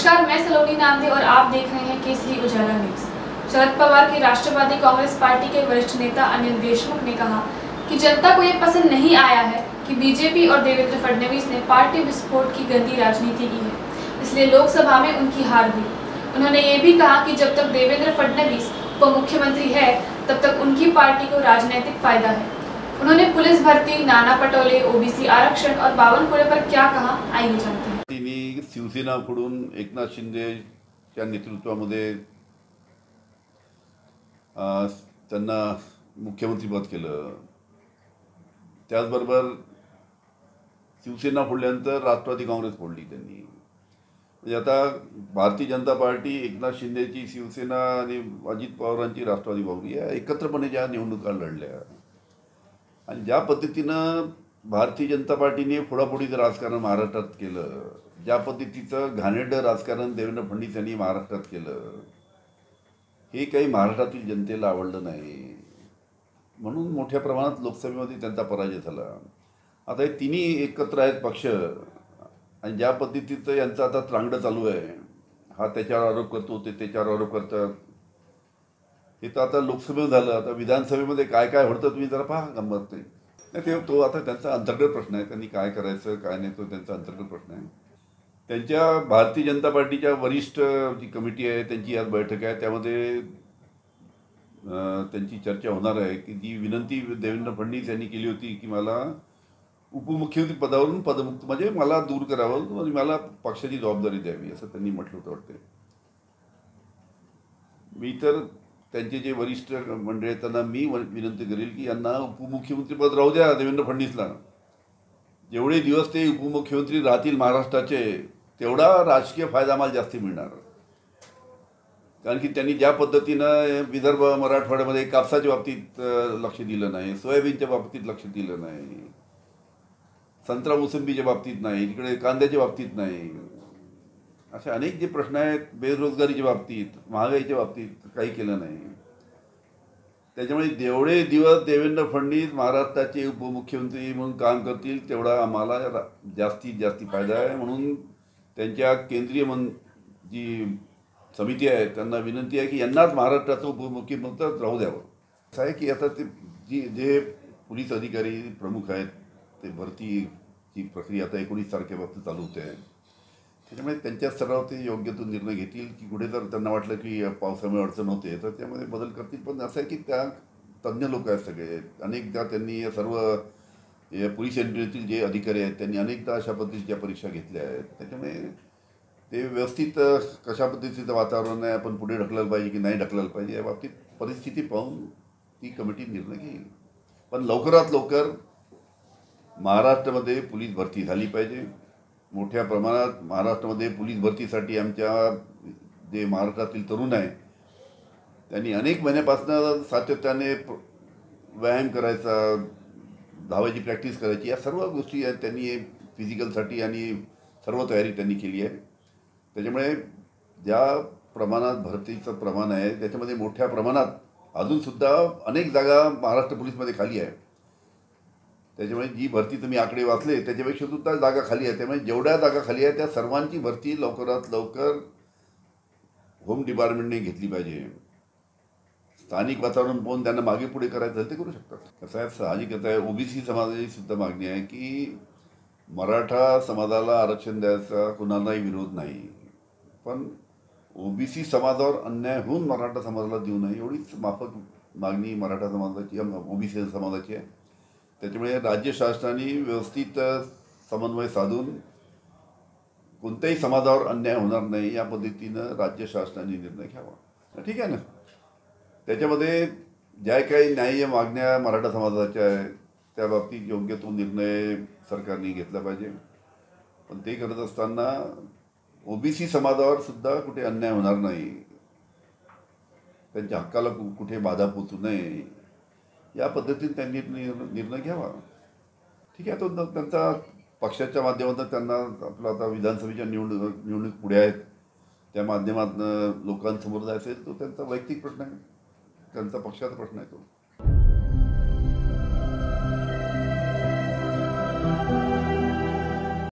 नमस्कार, मैं सलोनी नामदे और आप देख रहे हैं केसरी उजाला न्यूज। शरद पवार की राष्ट्रवादी कांग्रेस पार्टी के वरिष्ठ नेता अनिल देशमुख ने कहा कि जनता को ये पसंद नहीं आया है कि बीजेपी और देवेंद्र फडणवीस ने पार्टी विस्फोट की गंदी राजनीति की है, इसलिए लोकसभा में उनकी हार हुई। उन्होंने ये भी कहा कि जब तक देवेंद्र फडणवीस उप मुख्यमंत्री है तब तक उनकी पार्टी को राजनीतिक फायदा है। उन्होंने पुलिस भर्ती, नाना पटोले, ओबीसी आरक्षण और बावनकुळे पर क्या कहा, आइए जानते हैं। शिवसेनाकडून एकनाथ शिंदेच्या नेतृत्वामध्ये त्यांना मुख्यमंत्रीपद केलं। त्याचबरोबर शिवसेना फोडल्यानंतर राष्ट्रवादी काँग्रेस फोडली त्यांनी। म्हणजे आता भारतीय जनता पार्टी, एकनाथ शिंदेची शिवसेना आणि अजित पवारांची राष्ट्रवादी काँग्रेस या एकत्रपणे ज्या निवडणुका लढल्या आणि ज्या पद्धतीनं भारतीय जनता पार्टीने फोडाफोडीचं राजकारण महाराष्ट्रात केलं, ज्या पद्धतीचं घाणेरडं राजकारण देवेंद्र फडणवीस यांनी महाराष्ट्रात केलं, हे काही महाराष्ट्रातील जनतेला आवडलं नाही। म्हणून मोठ्या प्रमाणात लोकसभेमध्ये त्यांचा पराजय झाला। आता हे तिन्ही एकत्र आहेत पक्ष आणि ज्या पद्धतीचं यांचं आता त्रांगडं चालू आहे, हा त्याच्यावर आरोप करतो, ते त्याच्यावर आरोप करतात। हे तर आता लोकसभेत झालं, आता विधानसभेमध्ये काय काय होतं तुम्ही जरा पहा, गंमत नाही। ते तो आता त्यांचा अंतर्गत प्रश्न आहे, त्यांनी काय करायचं काय नाही तो त्यांचा अंतर्गत प्रश्न आहे। त्यांच्या भारतीय जनता पार्टीच्या वरिष्ठ जी कमिटी आहे त्यांची आज बैठक आहे, त्यामध्ये त्यांची चर्चा होणार आहे की जी विनंती देवेंद्र फडणवीस यांनी केली होती की मला उपमुख्यमंत्री पदावरून पदमुक्त म्हणजे मला दूर करावं आणि मला पक्षाची जबाबदारी द्यावी असं त्यांनी म्हटलं होतं वाटते। मी तर त्यांचे जे वरिष्ठ मंडळी आहेत त्यांना मी विनंती करेल की यांना उपमुख्यमंत्रीपद राहू द्या देवेंद्र फडणवीसला। जेवढे दिवस ते उपमुख्यमंत्री राहतील महाराष्ट्राचे तेवढा राजकीय फायदा आम्हाला जास्त मिळणार। कारण की त्यांनी ज्या पद्धतीनं विदर्भ मराठवाड्यामध्ये कापसाच्या बाबतीत लक्ष दिलं नाही, सोयाबीनच्या बाबतीत लक्ष दिलं नाही, संत्रा मोसंबीच्या बाबतीत नाही, इकडे कांद्याच्या बाबतीत नाही, असे अनेक जे प्रश्न आहेत, बेरोजगारीच्या बाबतीत, महागाईच्या बाबतीत काही केलं नाही। त्याच्यामुळे जेवढे दिवस देवेंद्र फडणवीस महाराष्ट्राचे उपमुख्यमंत्री म्हणून काम करतील तेवढा आम्हाला जास्तीत जास्त फायदा आहे। म्हणून त्यांच्या केंद्रीय जी समिती आहे त्यांना विनंती आहे की यांनाच महाराष्ट्राचं उपमुख्यमंत्री राहू द्यावं। असं आहे की आता ते जे पोलीस अधिकारी प्रमुख आहेत ते भरतीची प्रक्रिया आता 19 तारखेपासून चालू होते आहे। त्याच्यामुळे त्यांच्या स्तरावर ते योग्य तो निर्णय घेतील की कुठे जर त्यांना वाटलं की पावसामुळे अडचण होते तर त्यामध्ये बदल करतील। पण असं आहे की त्या तज्ज्ञ लोक आहेत सगळे, अनेकदा त्यांनी सर्व पोलीस यंत्रणेतील जे अधिकारी आहेत त्यांनी अनेकदा अशा पद्धतीच्या परीक्षा घेतल्या आहेत। त्याच्यामुळे ते व्यवस्थित कशा पद्धतीचं वातावरण आहे, आपण पुढे ढकलायला पाहिजे की नाही ढकलायला पाहिजे या बाबतीत परिस्थिती पाहून ती कमिटी निर्णय घेईल। पण लवकरात लवकर महाराष्ट्रामध्ये पोलीस भरती झाली पाहिजे। मोठ्या प्रमाणात महाराष्ट्रामध्ये पोलीस भरतीसाठी आमच्या जे महाराष्ट्रातील तरुण आहे त्यांनी अनेक महिन्यापासून सातत्याने व्यायाम करायचा, धावायची प्रॅक्टिस करायची, या सर्व गोष्टी आहेत त्यांनी फिजिकलसाठी आणि सर्व तयारी त्यांनी केली आहे। त्याच्यामुळे ज्या प्रमाणात भरतीचं प्रमाण आहे त्याच्यामध्ये मोठ्या प्रमाणात अजूनसुद्धा अनेक जागा महाराष्ट्र पोलीसमध्ये खाली आहे। त्याच्यामुळे जी भरती तुम्ही आकडे वाचले त्याच्यापेक्षा सुद्धा जागा खाली आहे। त्यामुळे जेवढ्या जागा खाली आहे त्या सर्वांची भरती लवकरात लवकर होम डिपार्टमेंटने घेतली पाहिजे। स्थानिक वातावरण पाहून त्यांना मागे पुढे करायचं ते करू शकतात। कसं आहे, साहजिकच आहे, ओबीसी समाजाची सुद्धा मागणी आहे की मराठा समाजाला आरक्षण द्यायचा कुणालाही विरोध नाही, पण ओबीसी समाजावर अन्याय होऊन मराठा समाजाला देऊ नये एवढीच माफक मागणी मराठा समाजाची ओबीसी समाजाची आहे। त्याच्यामुळे राज्य शासनाने व्यवस्थित समन्वय साधून कोणत्याही समाजावर अन्याय होणार नाही या पद्धतीनं राज्य शासनाने निर्णय घ्यावा। ठीक आहे ना, त्याच्यामध्ये ज्या काही न्याय्य मागण्या मराठा समाजाच्या आहेत त्या बाबतीत योग्य तो निर्णय सरकारने घेतला पाहिजे। पण ते करत असताना ओबीसी समाजावर सुद्धा कुठे अन्याय होणार नाही, त्यांच्या हक्काला कुठे बाधा पोचू नये या पद्धतीने त्यांनी निर्णय घ्यावा। ठीक आहे, तो त्यांचा पक्षाच्या माध्यमातून त्यांना आपला आता विधानसभेच्या निवडणूक पुढे आहेत त्या माध्यमातून लोकांसमोर जायचं तो त्यांचा वैयक्तिक प्रश्न आहे, त्यांचा पक्षाचा प्रश्न आहे तो।